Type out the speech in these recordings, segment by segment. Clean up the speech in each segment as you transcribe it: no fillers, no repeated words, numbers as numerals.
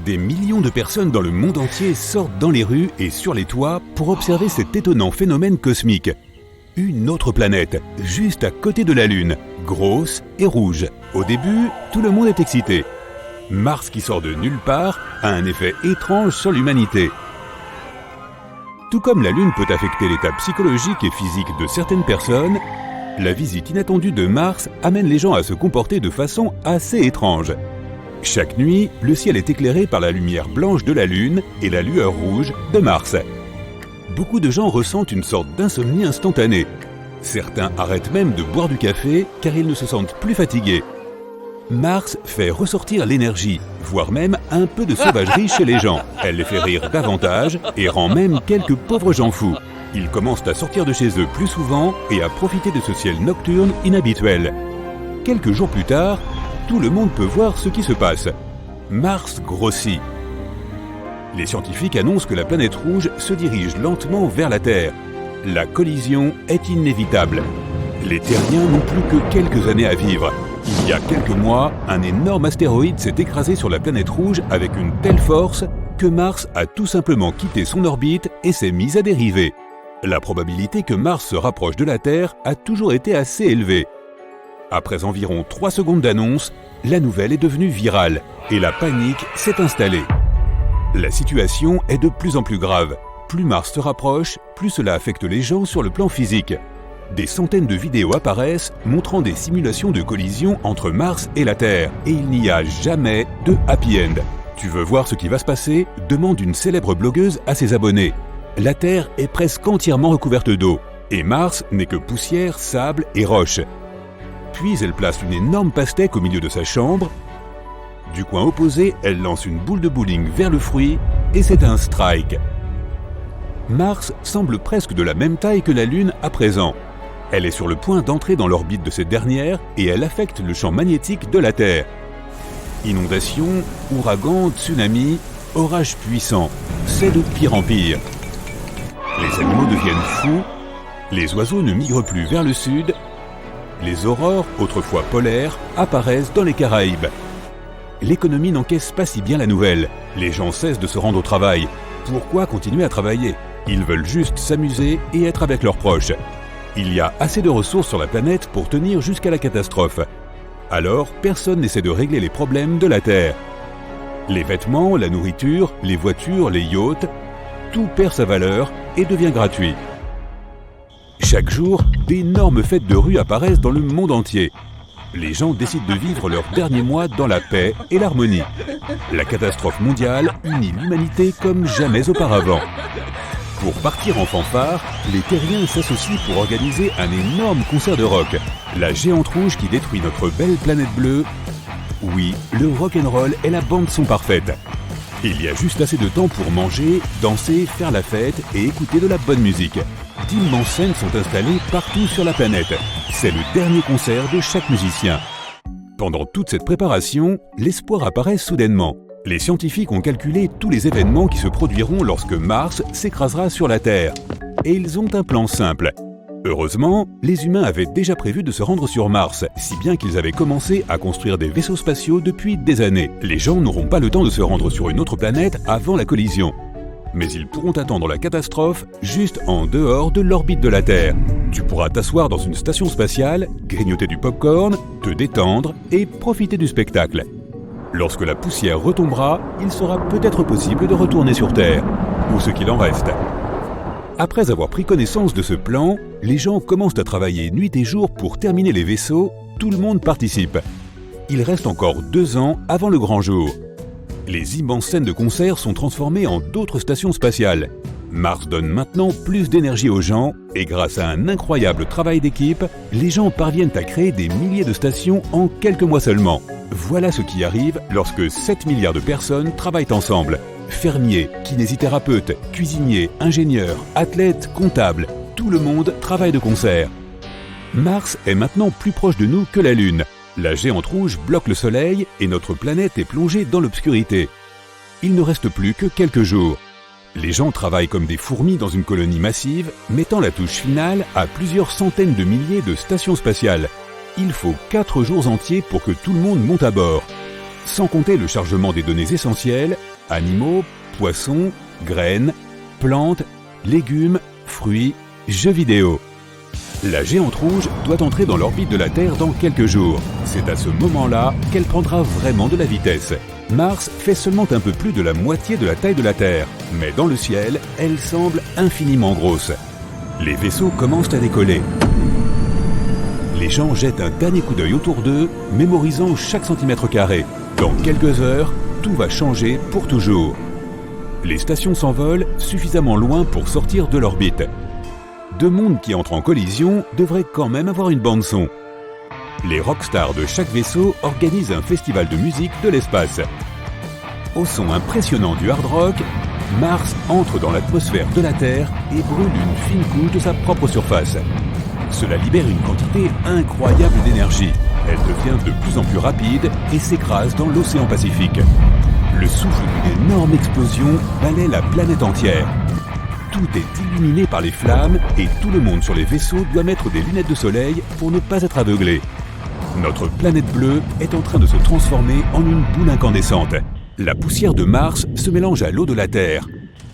Des millions de personnes dans le monde entier sortent dans les rues et sur les toits pour observer cet étonnant phénomène cosmique. Une autre planète, juste à côté de la Lune, grosse et rouge. Au début, tout le monde est excité. Mars qui sort de nulle part a un effet étrange sur l'humanité. Tout comme la Lune peut affecter l'état psychologique et physique de certaines personnes, la visite inattendue de Mars amène les gens à se comporter de façon assez étrange. Chaque nuit, le ciel est éclairé par la lumière blanche de la Lune et la lueur rouge de Mars. Beaucoup de gens ressentent une sorte d'insomnie instantanée. Certains arrêtent même de boire du café car ils ne se sentent plus fatigués. Mars fait ressortir l'énergie, voire même un peu de sauvagerie chez les gens. Elle les fait rire davantage et rend même quelques pauvres gens fous. Ils commencent à sortir de chez eux plus souvent et à profiter de ce ciel nocturne inhabituel. Quelques jours plus tard, tout le monde peut voir ce qui se passe. Mars grossit. Les scientifiques annoncent que la planète rouge se dirige lentement vers la Terre. La collision est inévitable. Les terriens n'ont plus que quelques années à vivre. Il y a quelques mois, un énorme astéroïde s'est écrasé sur la planète rouge avec une telle force que Mars a tout simplement quitté son orbite et s'est mis à dériver. La probabilité que Mars se rapproche de la Terre a toujours été assez élevée. Après environ 3 secondes d'annonce, la nouvelle est devenue virale et la panique s'est installée. La situation est de plus en plus grave. Plus Mars se rapproche, plus cela affecte les gens sur le plan physique. Des centaines de vidéos apparaissent montrant des simulations de collision entre Mars et la Terre. Et il n'y a jamais de happy end. Tu veux voir ce qui va se passer? Demande une célèbre blogueuse à ses abonnés. La Terre est presque entièrement recouverte d'eau. Et Mars n'est que poussière, sable et roches. Puis elle place une énorme pastèque au milieu de sa chambre. Du coin opposé, elle lance une boule de bowling vers le fruit et c'est un strike. Mars semble presque de la même taille que la Lune à présent. Elle est sur le point d'entrer dans l'orbite de cette dernière et elle affecte le champ magnétique de la Terre. Inondations, ouragans, tsunamis, orages puissants, c'est de pire en pire. Les animaux deviennent fous, les oiseaux ne migrent plus vers le sud, les aurores, autrefois polaires, apparaissent dans les Caraïbes. L'économie n'encaisse pas si bien la nouvelle. Les gens cessent de se rendre au travail. Pourquoi continuer à travailler? Ils veulent juste s'amuser et être avec leurs proches. Il y a assez de ressources sur la planète pour tenir jusqu'à la catastrophe. Alors, personne n'essaie de régler les problèmes de la Terre. Les vêtements, la nourriture, les voitures, les yachts, tout perd sa valeur et devient gratuit. Chaque jour, d'énormes fêtes de rue apparaissent dans le monde entier. Les gens décident de vivre leurs derniers mois dans la paix et l'harmonie. La catastrophe mondiale unit l'humanité comme jamais auparavant. Pour partir en fanfare, les terriens s'associent pour organiser un énorme concert de rock. La géante rouge qui détruit notre belle planète bleue. Oui, le rock'n'roll est la bande-son parfaite. Il y a juste assez de temps pour manger, danser, faire la fête et écouter de la bonne musique. D'immenses scènes sont installées partout sur la planète. C'est le dernier concert de chaque musicien. Pendant toute cette préparation, l'espoir apparaît soudainement. Les scientifiques ont calculé tous les événements qui se produiront lorsque Mars s'écrasera sur la Terre. Et ils ont un plan simple. Heureusement, les humains avaient déjà prévu de se rendre sur Mars, si bien qu'ils avaient commencé à construire des vaisseaux spatiaux depuis des années. Les gens n'auront pas le temps de se rendre sur une autre planète avant la collision. Mais ils pourront attendre la catastrophe juste en dehors de l'orbite de la Terre. Tu pourras t'asseoir dans une station spatiale, grignoter du popcorn, te détendre et profiter du spectacle. Lorsque la poussière retombera, il sera peut-être possible de retourner sur Terre, ou ce qu'il en reste. Après avoir pris connaissance de ce plan, les gens commencent à travailler nuit et jour pour terminer les vaisseaux, tout le monde participe. Il reste encore 2 ans avant le grand jour. Les immenses scènes de concert sont transformées en d'autres stations spatiales. Mars donne maintenant plus d'énergie aux gens et grâce à un incroyable travail d'équipe, les gens parviennent à créer des milliers de stations en quelques mois seulement. Voilà ce qui arrive lorsque 7 milliards de personnes travaillent ensemble. Fermiers, kinésithérapeutes, cuisiniers, ingénieurs, athlètes, comptables, tout le monde travaille de concert. Mars est maintenant plus proche de nous que la Lune. La géante rouge bloque le Soleil et notre planète est plongée dans l'obscurité. Il ne reste plus que quelques jours. Les gens travaillent comme des fourmis dans une colonie massive, mettant la touche finale à plusieurs centaines de milliers de stations spatiales. Il faut 4 jours entiers pour que tout le monde monte à bord. sans compter le chargement des données essentielles, animaux, poissons, graines, plantes, légumes, fruits, jeux vidéo. La géante rouge doit entrer dans l'orbite de la Terre dans quelques jours. C'est à ce moment-là qu'elle prendra vraiment de la vitesse. Mars fait seulement un peu plus de la moitié de la taille de la Terre, mais dans le ciel, elle semble infiniment grosse. Les vaisseaux commencent à décoller. Les gens jettent un dernier coup d'œil autour d'eux, mémorisant chaque centimètre carré. Dans quelques heures, tout va changer pour toujours. Les stations s'envolent suffisamment loin pour sortir de l'orbite. Deux mondes qui entrent en collision devraient quand même avoir une bande-son. Les rockstars de chaque vaisseau organisent un festival de musique de l'espace. Au son impressionnant du hard rock, Mars entre dans l'atmosphère de la Terre et brûle une fine couche de sa propre surface. Cela libère une quantité incroyable d'énergie. Elle devient de plus en plus rapide et s'écrase dans l'océan Pacifique. Le souffle d'une énorme explosion balaie la planète entière. Tout est illuminé par les flammes et tout le monde sur les vaisseaux doit mettre des lunettes de soleil pour ne pas être aveuglé. Notre planète bleue est en train de se transformer en une boule incandescente. La poussière de Mars se mélange à l'eau de la Terre.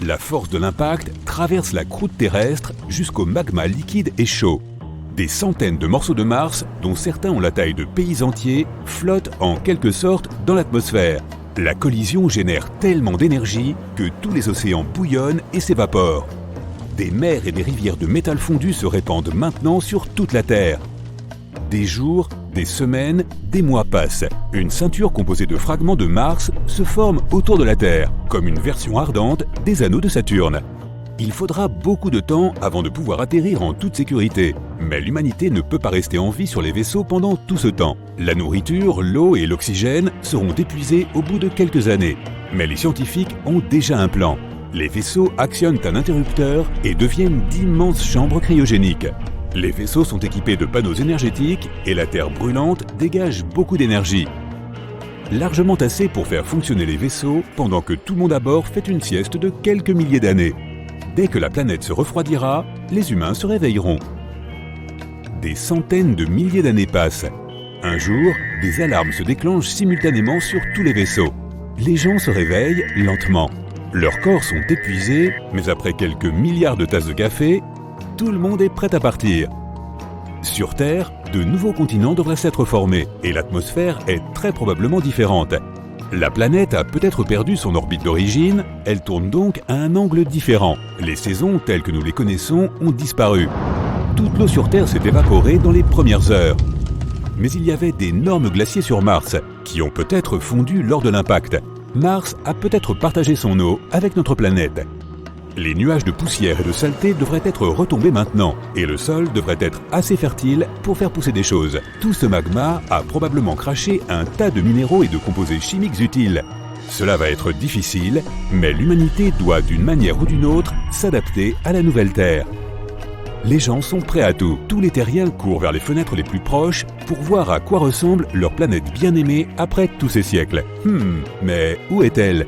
La force de l'impact traverse la croûte terrestre jusqu'au magma liquide et chaud. Des centaines de morceaux de Mars, dont certains ont la taille de pays entiers, flottent en quelque sorte dans l'atmosphère. La collision génère tellement d'énergie que tous les océans bouillonnent et s'évaporent. Des mers et des rivières de métal fondu se répandent maintenant sur toute la Terre. Des jours, des semaines, des mois passent. Une ceinture composée de fragments de Mars se forme autour de la Terre, comme une version ardente des anneaux de Saturne. Il faudra beaucoup de temps avant de pouvoir atterrir en toute sécurité. Mais l'humanité ne peut pas rester en vie sur les vaisseaux pendant tout ce temps. La nourriture, l'eau et l'oxygène seront épuisés au bout de quelques années. Mais les scientifiques ont déjà un plan. Les vaisseaux actionnent un interrupteur et deviennent d'immenses chambres cryogéniques. Les vaisseaux sont équipés de panneaux énergétiques et la Terre brûlante dégage beaucoup d'énergie. Largement assez pour faire fonctionner les vaisseaux pendant que tout le monde à bord fait une sieste de quelques milliers d'années. Dès que la planète se refroidira, les humains se réveilleront. Des centaines de milliers d'années passent. Un jour, des alarmes se déclenchent simultanément sur tous les vaisseaux. Les gens se réveillent lentement. Leurs corps sont épuisés, mais après quelques milliards de tasses de café, tout le monde est prêt à partir. Sur Terre, de nouveaux continents devraient s'être formés et l'atmosphère est très probablement différente. La planète a peut-être perdu son orbite d'origine, elle tourne donc à un angle différent. Les saisons telles que nous les connaissons ont disparu. Toute l'eau sur Terre s'est évaporée dans les premières heures. Mais il y avait d'énormes glaciers sur Mars, qui ont peut-être fondu lors de l'impact. Mars a peut-être partagé son eau avec notre planète. Les nuages de poussière et de saleté devraient être retombés maintenant, et le sol devrait être assez fertile pour faire pousser des choses. Tout ce magma a probablement craché un tas de minéraux et de composés chimiques utiles. Cela va être difficile, mais l'humanité doit d'une manière ou d'une autre s'adapter à la nouvelle Terre. Les gens sont prêts à tout. Tous les terriens courent vers les fenêtres les plus proches pour voir à quoi ressemble leur planète bien-aimée après tous ces siècles. Mais où est-elle?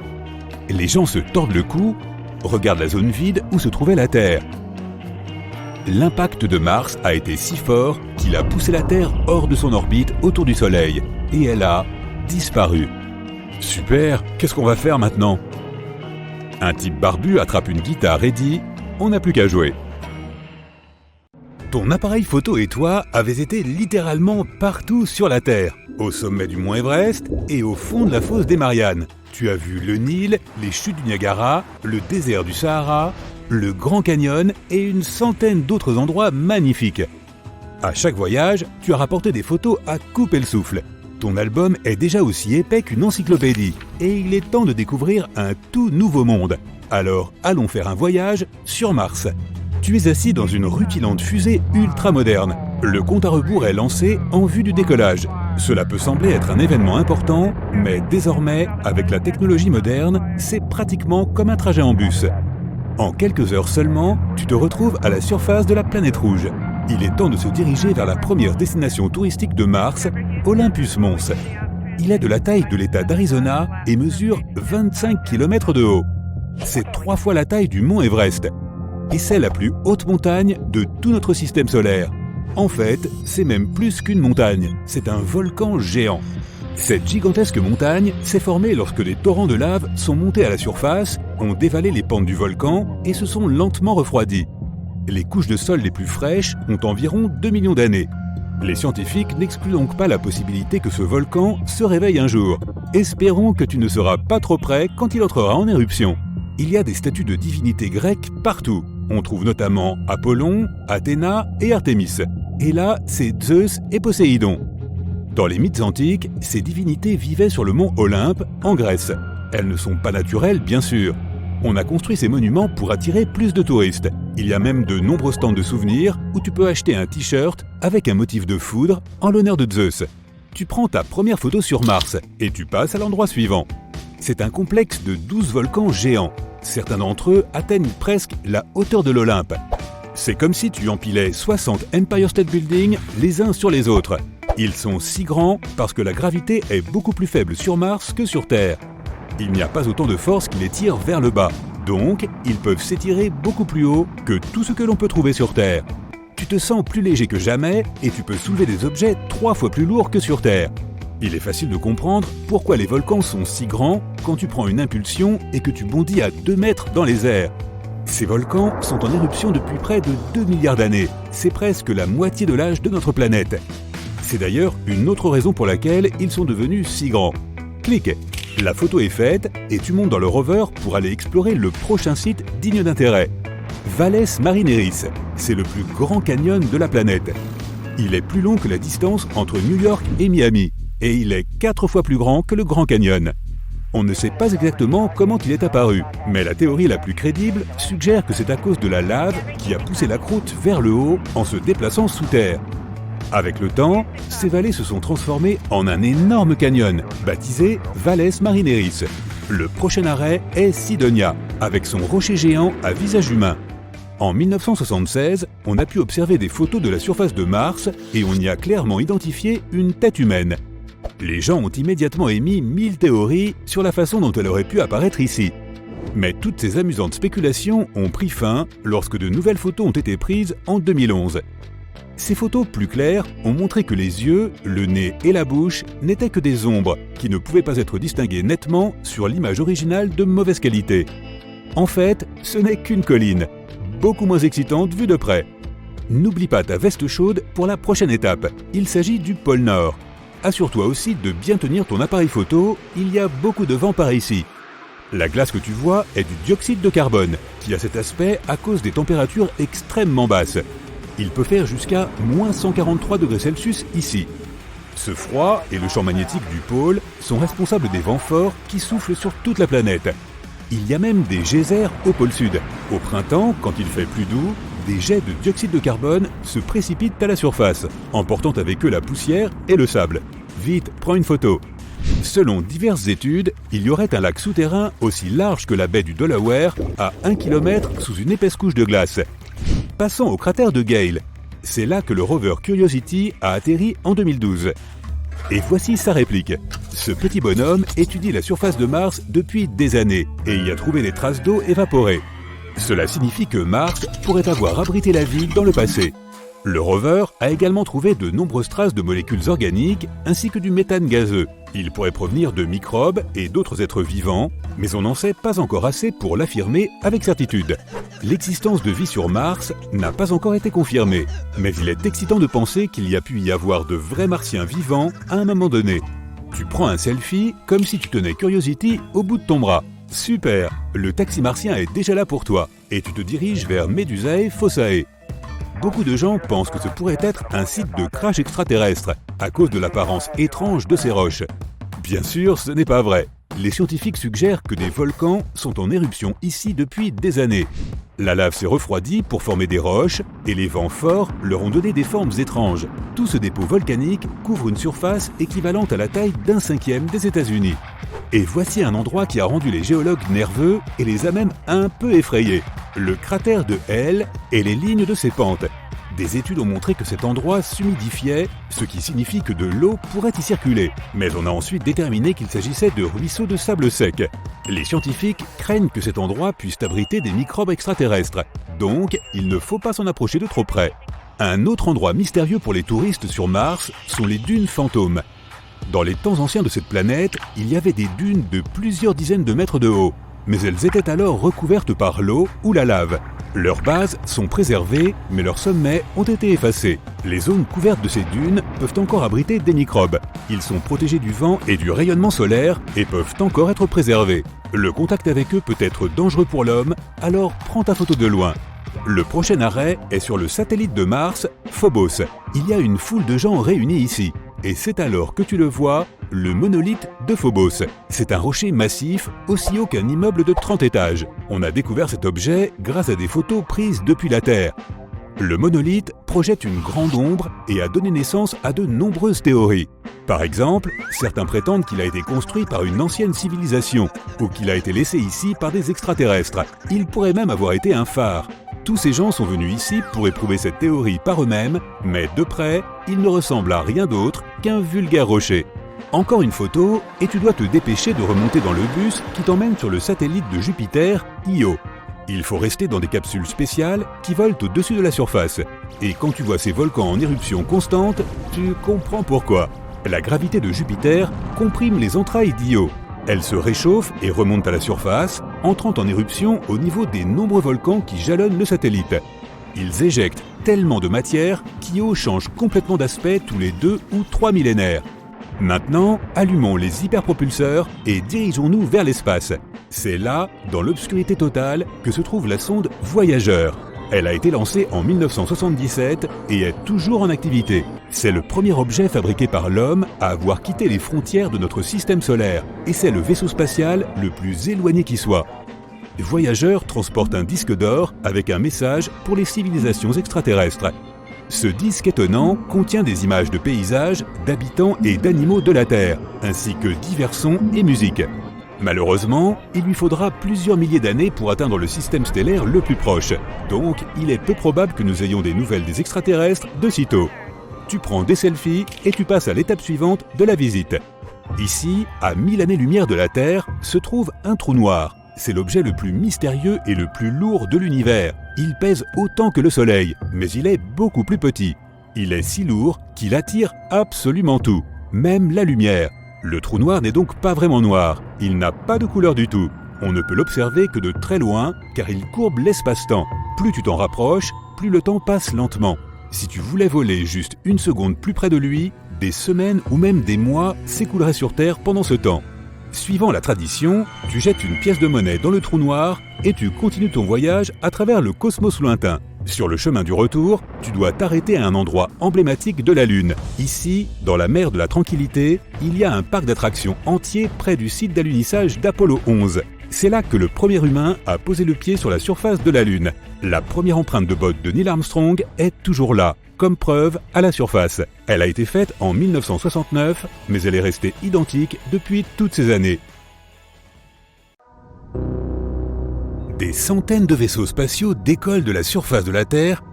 Les gens se tordent le cou, regardent la zone vide où se trouvait la Terre. L'impact de Mars a été si fort qu'il a poussé la Terre hors de son orbite autour du Soleil, et elle a disparu. Super, qu'est-ce qu'on va faire maintenant? Un type barbu attrape une guitare et dit « On n'a plus qu'à jouer ». Ton appareil photo et toi avez été littéralement partout sur la Terre, au sommet du mont Everest et au fond de la fosse des Mariannes. Tu as vu le Nil, les chutes du Niagara, le désert du Sahara, le Grand Canyon et une centaine d'autres endroits magnifiques. À chaque voyage, tu as rapporté des photos à couper le souffle. Ton album est déjà aussi épais qu'une encyclopédie et il est temps de découvrir un tout nouveau monde. Alors allons faire un voyage sur Mars. Tu es assis dans une rutilante fusée ultra moderne. Le compte à rebours est lancé en vue du décollage. Cela peut sembler être un événement important, mais désormais, avec la technologie moderne, c'est pratiquement comme un trajet en bus. En quelques heures seulement, tu te retrouves à la surface de la planète rouge. Il est temps de se diriger vers la première destination touristique de Mars, Olympus Mons. Il est de la taille de l'État d'Arizona et mesure 25 km de haut. C'est 3 fois la taille du mont Everest. Et c'est la plus haute montagne de tout notre système solaire. En fait, c'est même plus qu'une montagne, c'est un volcan géant. Cette gigantesque montagne s'est formée lorsque des torrents de lave sont montés à la surface, ont dévalé les pentes du volcan et se sont lentement refroidis. Les couches de sol les plus fraîches ont environ 2 millions d'années. Les scientifiques n'excluent donc pas la possibilité que ce volcan se réveille un jour. Espérons que tu ne seras pas trop près quand il entrera en éruption. Il y a des statues de divinités grecques partout. On trouve notamment Apollon, Athéna et Artémis. Et là, c'est Zeus et Poséidon. Dans les mythes antiques, ces divinités vivaient sur le mont Olympe, en Grèce. Elles ne sont pas naturelles, bien sûr. On a construit ces monuments pour attirer plus de touristes. Il y a même de nombreux stands de souvenirs où tu peux acheter un t-shirt avec un motif de foudre en l'honneur de Zeus. Tu prends ta première photo sur Mars et tu passes à l'endroit suivant. C'est un complexe de 12 volcans géants. Certains d'entre eux atteignent presque la hauteur de l'Olympe. C'est comme si tu empilais 60 Empire State Building les uns sur les autres. Ils sont si grands parce que la gravité est beaucoup plus faible sur Mars que sur Terre. Il n'y a pas autant de force qui les tire vers le bas. Donc, ils peuvent s'étirer beaucoup plus haut que tout ce que l'on peut trouver sur Terre. Tu te sens plus léger que jamais et tu peux soulever des objets 3 fois plus lourds que sur Terre. Il est facile de comprendre pourquoi les volcans sont si grands quand tu prends une impulsion et que tu bondis à 2 mètres dans les airs. Ces volcans sont en éruption depuis près de 2 milliards d'années. C'est presque la moitié de l'âge de notre planète. C'est d'ailleurs une autre raison pour laquelle ils sont devenus si grands. Clique. La photo est faite et tu montes dans le rover pour aller explorer le prochain site digne d'intérêt. Valles Marineris, c'est le plus grand canyon de la planète. Il est plus long que la distance entre New York et Miami et il est 4 fois plus grand que le Grand Canyon. On ne sait pas exactement comment il est apparu, mais la théorie la plus crédible suggère que c'est à cause de la lave qui a poussé la croûte vers le haut en se déplaçant sous terre. Avec le temps, ces vallées se sont transformées en un énorme canyon, baptisé Valles Marineris. Le prochain arrêt est Sidonia, avec son rocher géant à visage humain. En 1976, on a pu observer des photos de la surface de Mars et on y a clairement identifié une tête humaine. Les gens ont immédiatement émis 1000 théories sur la façon dont elle aurait pu apparaître ici. Mais toutes ces amusantes spéculations ont pris fin lorsque de nouvelles photos ont été prises en 2011. Ces photos plus claires ont montré que les yeux, le nez et la bouche n'étaient que des ombres qui ne pouvaient pas être distinguées nettement sur l'image originale de mauvaise qualité. En fait, ce n'est qu'une colline, beaucoup moins excitante vue de près. N'oublie pas ta veste chaude pour la prochaine étape, il s'agit du pôle Nord. Assure-toi aussi de bien tenir ton appareil photo, il y a beaucoup de vent par ici. La glace que tu vois est du dioxyde de carbone, qui a cet aspect à cause des températures extrêmement basses. Il peut faire jusqu'à moins 143 degrés Celsius ici. Ce froid et le champ magnétique du pôle sont responsables des vents forts qui soufflent sur toute la planète. Il y a même des geysers au pôle sud. Au printemps, quand il fait plus doux, des jets de dioxyde de carbone se précipitent à la surface, emportant avec eux la poussière et le sable. Vite, prends une photo. Selon diverses études, il y aurait un lac souterrain aussi large que la baie du Delaware à 1 km sous une épaisse couche de glace. Passons au cratère de Gale. C'est là que le rover Curiosity a atterri en 2012. Et voici sa réplique. Ce petit bonhomme étudie la surface de Mars depuis des années et y a trouvé des traces d'eau évaporée. Cela signifie que Mars pourrait avoir abrité la vie dans le passé. Le rover a également trouvé de nombreuses traces de molécules organiques ainsi que du méthane gazeux. Il pourrait provenir de microbes et d'autres êtres vivants, mais on n'en sait pas encore assez pour l'affirmer avec certitude. L'existence de vie sur Mars n'a pas encore été confirmée, mais il est excitant de penser qu'il y a pu y avoir de vrais martiens vivants à un moment donné. Tu prends un selfie comme si tu tenais Curiosity au bout de ton bras. Super, le taxi martien est déjà là pour toi et tu te diriges vers Medusae Phossae. Beaucoup de gens pensent que ce pourrait être un site de crash extraterrestre à cause de l'apparence étrange de ces roches. Bien sûr, ce n'est pas vrai. Les scientifiques suggèrent que des volcans sont en éruption ici depuis des années. La lave s'est refroidie pour former des roches et les vents forts leur ont donné des formes étranges. Tout ce dépôt volcanique couvre une surface équivalente à la taille d'un 5e des États-Unis. Et voici un endroit qui a rendu les géologues nerveux et les a même un peu effrayés. Le cratère de Hell et les lignes de ses pentes. Des études ont montré que cet endroit s'humidifiait, ce qui signifie que de l'eau pourrait y circuler. Mais on a ensuite déterminé qu'il s'agissait de ruisseaux de sable sec. Les scientifiques craignent que cet endroit puisse abriter des microbes extraterrestres. Donc, il ne faut pas s'en approcher de trop près. Un autre endroit mystérieux pour les touristes sur Mars sont les dunes fantômes. Dans les temps anciens de cette planète, il y avait des dunes de plusieurs dizaines de mètres de haut, mais elles étaient alors recouvertes par l'eau ou la lave. Leurs bases sont préservées, mais leurs sommets ont été effacés. Les zones couvertes de ces dunes peuvent encore abriter des microbes. Ils sont protégés du vent et du rayonnement solaire et peuvent encore être préservés. Le contact avec eux peut être dangereux pour l'homme, alors prends ta photo de loin. Le prochain arrêt est sur le satellite de Mars, Phobos. Il y a une foule de gens réunis ici. Et c'est alors que tu le vois, le monolithe de Phobos. C'est un rocher massif, aussi haut qu'un immeuble de 30 étages. On a découvert cet objet grâce à des photos prises depuis la Terre. Le monolithe projette une grande ombre et a donné naissance à de nombreuses théories. Par exemple, certains prétendent qu'il a été construit par une ancienne civilisation ou qu'il a été laissé ici par des extraterrestres. Il pourrait même avoir été un phare. Tous ces gens sont venus ici pour éprouver cette théorie par eux-mêmes, mais de près, il ne ressemble à rien d'autre qu'un vulgaire rocher. Encore une photo, et tu dois te dépêcher de remonter dans le bus qui t'emmène sur le satellite de Jupiter, Io. Il faut rester dans des capsules spéciales qui volent au-dessus de la surface. Et quand tu vois ces volcans en éruption constante, tu comprends pourquoi. La gravité de Jupiter comprime les entrailles d'Io. Elle se réchauffe et remonte à la surface, entrant en éruption au niveau des nombreux volcans qui jalonnent le satellite. Ils éjectent tellement de matière qu'Io change complètement d'aspect tous les 2 ou 3 millénaires. Maintenant, allumons les hyperpropulseurs et dirigeons-nous vers l'espace. C'est là, dans l'obscurité totale, que se trouve la sonde Voyageur. Elle a été lancée en 1977 et est toujours en activité. C'est le premier objet fabriqué par l'homme à avoir quitté les frontières de notre système solaire et c'est le vaisseau spatial le plus éloigné qui soit. Voyageur transporte un disque d'or avec un message pour les civilisations extraterrestres. Ce disque étonnant contient des images de paysages, d'habitants et d'animaux de la Terre, ainsi que divers sons et musiques. Malheureusement, il lui faudra plusieurs milliers d'années pour atteindre le système stellaire le plus proche, donc il est peu probable que nous ayons des nouvelles des extraterrestres de sitôt. Tu prends des selfies et tu passes à l'étape suivante de la visite. Ici, à 1000 années-lumière de la Terre, se trouve un trou noir. C'est l'objet le plus mystérieux et le plus lourd de l'univers. Il pèse autant que le Soleil, mais il est beaucoup plus petit. Il est si lourd qu'il attire absolument tout, même la lumière. Le trou noir n'est donc pas vraiment noir, il n'a pas de couleur du tout. On ne peut l'observer que de très loin car il courbe l'espace-temps. Plus tu t'en rapproches, plus le temps passe lentement. Si tu voulais voler juste une seconde plus près de lui, des semaines ou même des mois s'écouleraient sur Terre pendant ce temps. Suivant la tradition, tu jettes une pièce de monnaie dans le trou noir et tu continues ton voyage à travers le cosmos lointain. Sur le chemin du retour, tu dois t'arrêter à un endroit emblématique de la Lune. Ici, dans la mer de la Tranquillité, il y a un parc d'attractions entier près du site d'alunissage d'Apollo 11. C'est là que le premier humain a posé le pied sur la surface de la Lune. La première empreinte de botte de Neil Armstrong est toujours là, comme preuve à la surface. Elle a été faite en 1969, mais elle est restée identique depuis toutes ces années. Des centaines de vaisseaux spatiaux décollent de la surface de la Terre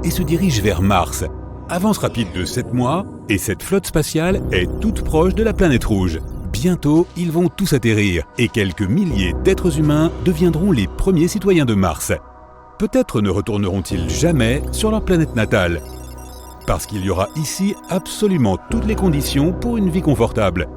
et se dirigent vers Mars. Avance rapide de 7 mois et cette flotte spatiale est toute proche de la planète rouge. Bientôt, ils vont tous atterrir et quelques milliers d'êtres humains deviendront les premiers citoyens de Mars. Peut-être ne retourneront-ils jamais sur leur planète natale, parce qu'il y aura ici absolument toutes les conditions pour une vie confortable.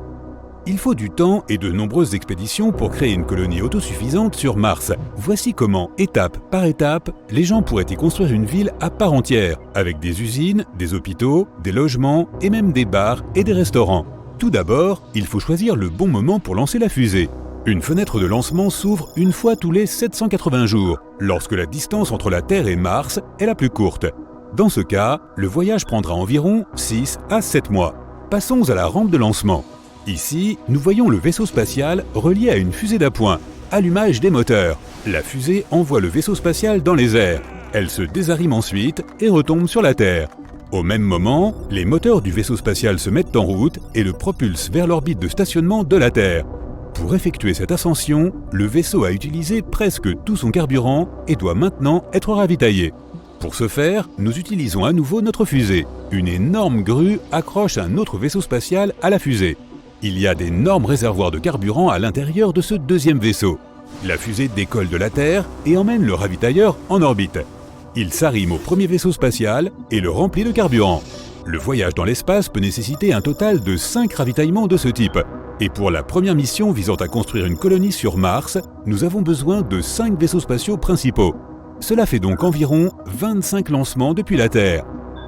Il faut du temps et de nombreuses expéditions pour créer une colonie autosuffisante sur Mars. Voici comment, étape par étape, les gens pourraient y construire une ville à part entière, avec des usines, des hôpitaux, des logements et même des bars et des restaurants. Tout d'abord, il faut choisir le bon moment pour lancer la fusée. Une fenêtre de lancement s'ouvre une fois tous les 780 jours, lorsque la distance entre la Terre et Mars est la plus courte. Dans ce cas, le voyage prendra environ 6 à 7 mois. Passons à la rampe de lancement. Ici, nous voyons le vaisseau spatial relié à une fusée d'appoint. Allumage des moteurs. La fusée envoie le vaisseau spatial dans les airs. Elle se désarime ensuite et retombe sur la Terre. Au même moment, les moteurs du vaisseau spatial se mettent en route et le propulsent vers l'orbite de stationnement de la Terre. Pour effectuer cette ascension, le vaisseau a utilisé presque tout son carburant et doit maintenant être ravitaillé. Pour ce faire, nous utilisons à nouveau notre fusée. Une énorme grue accroche un autre vaisseau spatial à la fusée. Il y a d'énormes réservoirs de carburant à l'intérieur de ce deuxième vaisseau. La fusée décolle de la Terre et emmène le ravitailleur en orbite. Il s'arrime au premier vaisseau spatial et le remplit de carburant. Le voyage dans l'espace peut nécessiter un total de 5 ravitaillements de ce type. Et pour la première mission visant à construire une colonie sur Mars, nous avons besoin de 5 vaisseaux spatiaux principaux. Cela fait donc environ 25 lancements depuis la Terre.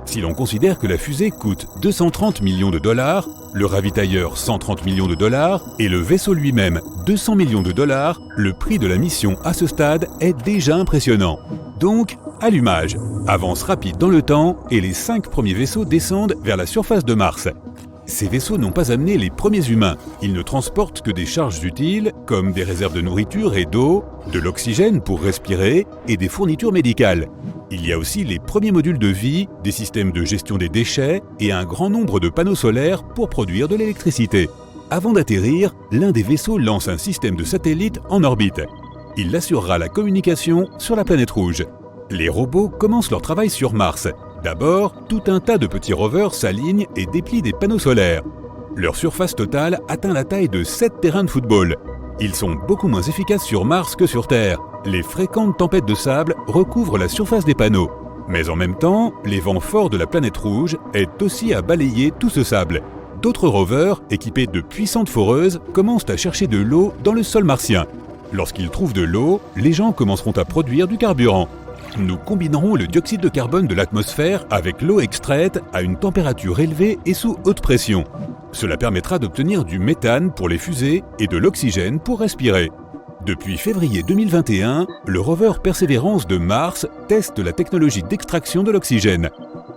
Si l'on considère que la fusée coûte 230 millions de dollars, le ravitailleur 130 millions de dollars et le vaisseau lui-même 200 millions de dollars, le prix de la mission à ce stade est déjà impressionnant. Donc, allumage, avance rapide dans le temps et les 5 premiers vaisseaux descendent vers la surface de Mars. Ces vaisseaux n'ont pas amené les premiers humains. Ils ne transportent que des charges utiles, comme des réserves de nourriture et d'eau, de l'oxygène pour respirer et des fournitures médicales. Il y a aussi les premiers modules de vie, des systèmes de gestion des déchets et un grand nombre de panneaux solaires pour produire de l'électricité. Avant d'atterrir, l'un des vaisseaux lance un système de satellites en orbite. Il assurera la communication sur la planète rouge. Les robots commencent leur travail sur Mars. D'abord, tout un tas de petits rovers s'alignent et déplient des panneaux solaires. Leur surface totale atteint la taille de 7 terrains de football. Ils sont beaucoup moins efficaces sur Mars que sur Terre. Les fréquentes tempêtes de sable recouvrent la surface des panneaux. Mais en même temps, les vents forts de la planète rouge aident aussi à balayer tout ce sable. D'autres rovers, équipés de puissantes foreuses, commencent à chercher de l'eau dans le sol martien. Lorsqu'ils trouvent de l'eau, les gens commenceront à produire du carburant. Nous combinerons le dioxyde de carbone de l'atmosphère avec l'eau extraite à une température élevée et sous haute pression. Cela permettra d'obtenir du méthane pour les fusées et de l'oxygène pour respirer. Depuis février 2021, le rover Perseverance de Mars teste la technologie d'extraction de l'oxygène.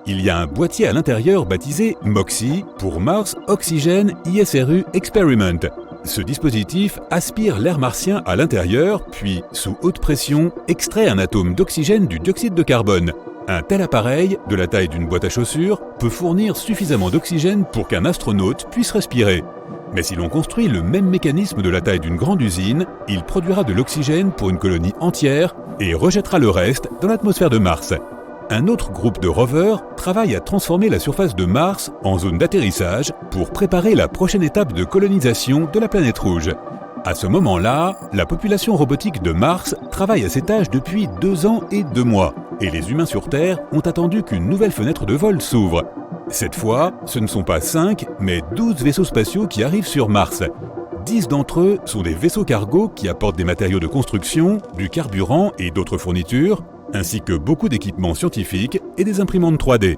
Il y a un boîtier à l'intérieur baptisé MOXIE pour Mars Oxygen ISRU Experiment. Ce dispositif aspire l'air martien à l'intérieur, puis, sous haute pression, extrait un atome d'oxygène du dioxyde de carbone. Un tel appareil, de la taille d'une boîte à chaussures, peut fournir suffisamment d'oxygène pour qu'un astronaute puisse respirer. Mais si l'on construit le même mécanisme de la taille d'une grande usine, il produira de l'oxygène pour une colonie entière et rejettera le reste dans l'atmosphère de Mars. Un autre groupe de rovers travaille à transformer la surface de Mars en zone d'atterrissage pour préparer la prochaine étape de colonisation de la planète rouge. À ce moment-là, la population robotique de Mars travaille à ces tâches depuis 2 ans et 2 mois, et les humains sur Terre ont attendu qu'une nouvelle fenêtre de vol s'ouvre. Cette fois, ce ne sont pas 5, mais 12 vaisseaux spatiaux qui arrivent sur Mars. 10 d'entre eux sont des vaisseaux cargo qui apportent des matériaux de construction, du carburant et d'autres fournitures, ainsi que beaucoup d'équipements scientifiques et des imprimantes 3D.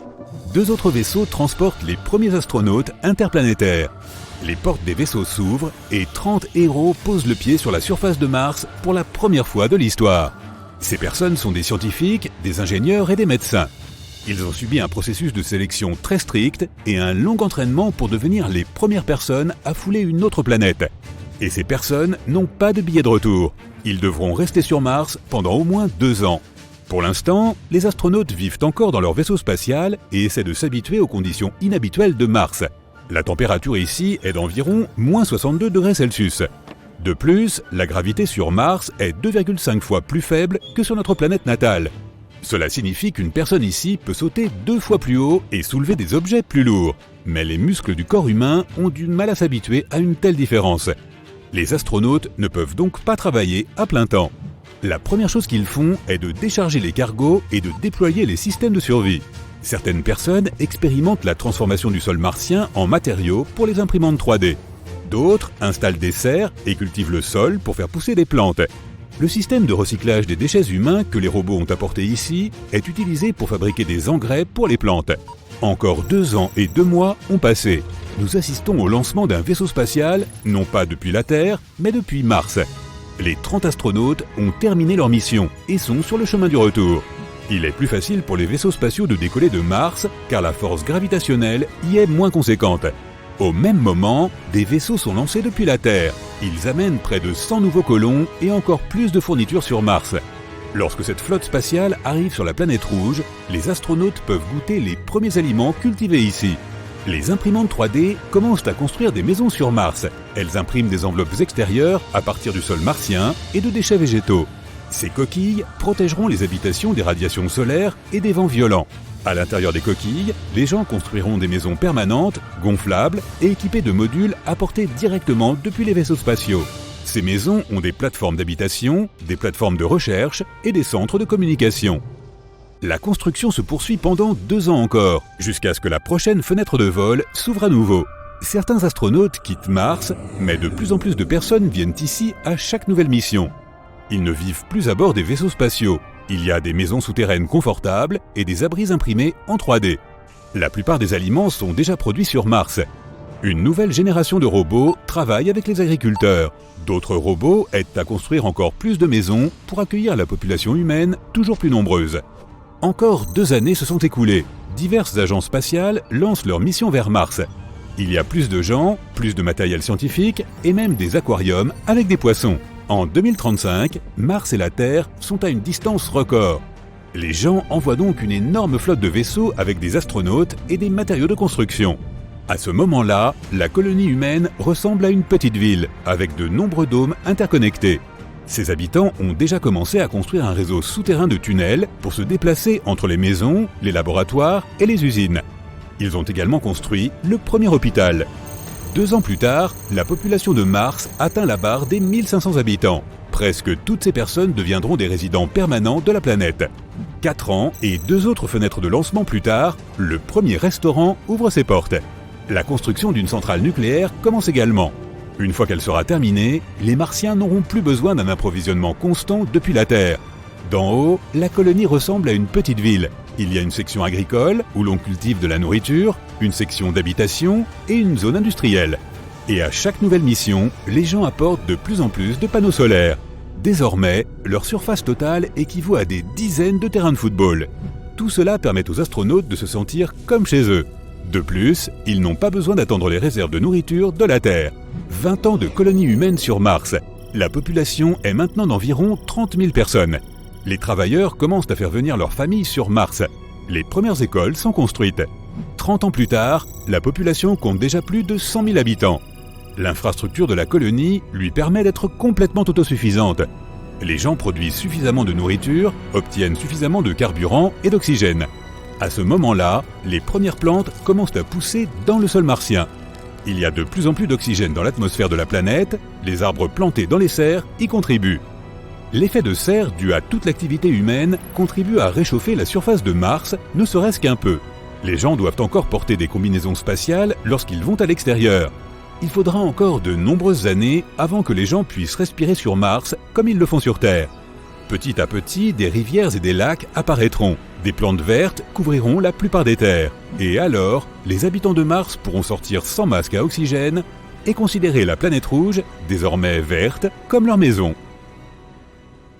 2 autres vaisseaux transportent les premiers astronautes interplanétaires. Les portes des vaisseaux s'ouvrent et 30 héros posent le pied sur la surface de Mars pour la première fois de l'histoire. Ces personnes sont des scientifiques, des ingénieurs et des médecins. Ils ont subi un processus de sélection très strict et un long entraînement pour devenir les premières personnes à fouler une autre planète. Et ces personnes n'ont pas de billet de retour. Ils devront rester sur Mars pendant au moins 2 ans. Pour l'instant, les astronautes vivent encore dans leur vaisseau spatial et essaient de s'habituer aux conditions inhabituelles de Mars. La température ici est d'environ -62 degrés Celsius. De plus, la gravité sur Mars est 2,5 fois plus faible que sur notre planète natale. Cela signifie qu'une personne ici peut sauter 2 fois plus haut et soulever des objets plus lourds. Mais les muscles du corps humain ont du mal à s'habituer à une telle différence. Les astronautes ne peuvent donc pas travailler à plein temps. La première chose qu'ils font est de décharger les cargos et de déployer les systèmes de survie. Certaines personnes expérimentent la transformation du sol martien en matériaux pour les imprimantes 3D. D'autres installent des serres et cultivent le sol pour faire pousser des plantes. Le système de recyclage des déchets humains que les robots ont apporté ici est utilisé pour fabriquer des engrais pour les plantes. Encore 2 ans et 2 mois ont passé. Nous assistons au lancement d'un vaisseau spatial, non pas depuis la Terre, mais depuis Mars. Les 30 astronautes ont terminé leur mission et sont sur le chemin du retour. Il est plus facile pour les vaisseaux spatiaux de décoller de Mars car la force gravitationnelle y est moins conséquente. Au même moment, des vaisseaux sont lancés depuis la Terre. Ils amènent près de 100 nouveaux colons et encore plus de fournitures sur Mars. Lorsque cette flotte spatiale arrive sur la planète rouge, les astronautes peuvent goûter les premiers aliments cultivés ici. Les imprimantes 3D commencent à construire des maisons sur Mars. Elles impriment des enveloppes extérieures à partir du sol martien et de déchets végétaux. Ces coquilles protégeront les habitations des radiations solaires et des vents violents. À l'intérieur des coquilles, les gens construiront des maisons permanentes, gonflables et équipées de modules apportés directement depuis les vaisseaux spatiaux. Ces maisons ont des plateformes d'habitation, des plateformes de recherche et des centres de communication. La construction se poursuit pendant 2 ans encore, jusqu'à ce que la prochaine fenêtre de vol s'ouvre à nouveau. Certains astronautes quittent Mars, mais de plus en plus de personnes viennent ici à chaque nouvelle mission. Ils ne vivent plus à bord des vaisseaux spatiaux. Il y a des maisons souterraines confortables et des abris imprimés en 3D. La plupart des aliments sont déjà produits sur Mars. Une nouvelle génération de robots travaille avec les agriculteurs. D'autres robots aident à construire encore plus de maisons pour accueillir la population humaine toujours plus nombreuse. Encore 2 années se sont écoulées. Diverses agences spatiales lancent leur mission vers Mars. Il y a plus de gens, plus de matériel scientifique et même des aquariums avec des poissons. En 2035, Mars et la Terre sont à une distance record. Les gens envoient donc une énorme flotte de vaisseaux avec des astronautes et des matériaux de construction. À ce moment-là, la colonie humaine ressemble à une petite ville, avec de nombreux dômes interconnectés. Ses habitants ont déjà commencé à construire un réseau souterrain de tunnels pour se déplacer entre les maisons, les laboratoires et les usines. Ils ont également construit le premier hôpital. 2 ans plus tard, la population de Mars atteint la barre des 1500 habitants. Presque toutes ces personnes deviendront des résidents permanents de la planète. 4 ans et 2 autres fenêtres de lancement plus tard, le premier restaurant ouvre ses portes. La construction d'une centrale nucléaire commence également. Une fois qu'elle sera terminée, les Martiens n'auront plus besoin d'un approvisionnement constant depuis la Terre. D'en haut, la colonie ressemble à une petite ville. Il y a une section agricole, où l'on cultive de la nourriture, une section d'habitation et une zone industrielle. Et à chaque nouvelle mission, les gens apportent de plus en plus de panneaux solaires. Désormais, leur surface totale équivaut à des dizaines de terrains de football. Tout cela permet aux astronautes de se sentir comme chez eux. De plus, ils n'ont pas besoin d'attendre les réserves de nourriture de la Terre. 20 ans de colonie humaine sur Mars. La population est maintenant d'environ 30 000 personnes. Les travailleurs commencent à faire venir leurs familles sur Mars. Les premières écoles sont construites. 30 ans plus tard, la population compte déjà plus de 100 000 habitants. L'infrastructure de la colonie lui permet d'être complètement autosuffisante. Les gens produisent suffisamment de nourriture, obtiennent suffisamment de carburant et d'oxygène. À ce moment-là, les premières plantes commencent à pousser dans le sol martien. Il y a de plus en plus d'oxygène dans l'atmosphère de la planète, les arbres plantés dans les serres y contribuent. L'effet de serre dû à toute l'activité humaine contribue à réchauffer la surface de Mars, ne serait-ce qu'un peu. Les gens doivent encore porter des combinaisons spatiales lorsqu'ils vont à l'extérieur. Il faudra encore de nombreuses années avant que les gens puissent respirer sur Mars comme ils le font sur Terre. Petit à petit, des rivières et des lacs apparaîtront. Des plantes vertes couvriront la plupart des terres. Et alors, les habitants de Mars pourront sortir sans masque à oxygène et considérer la planète rouge, désormais verte, comme leur maison.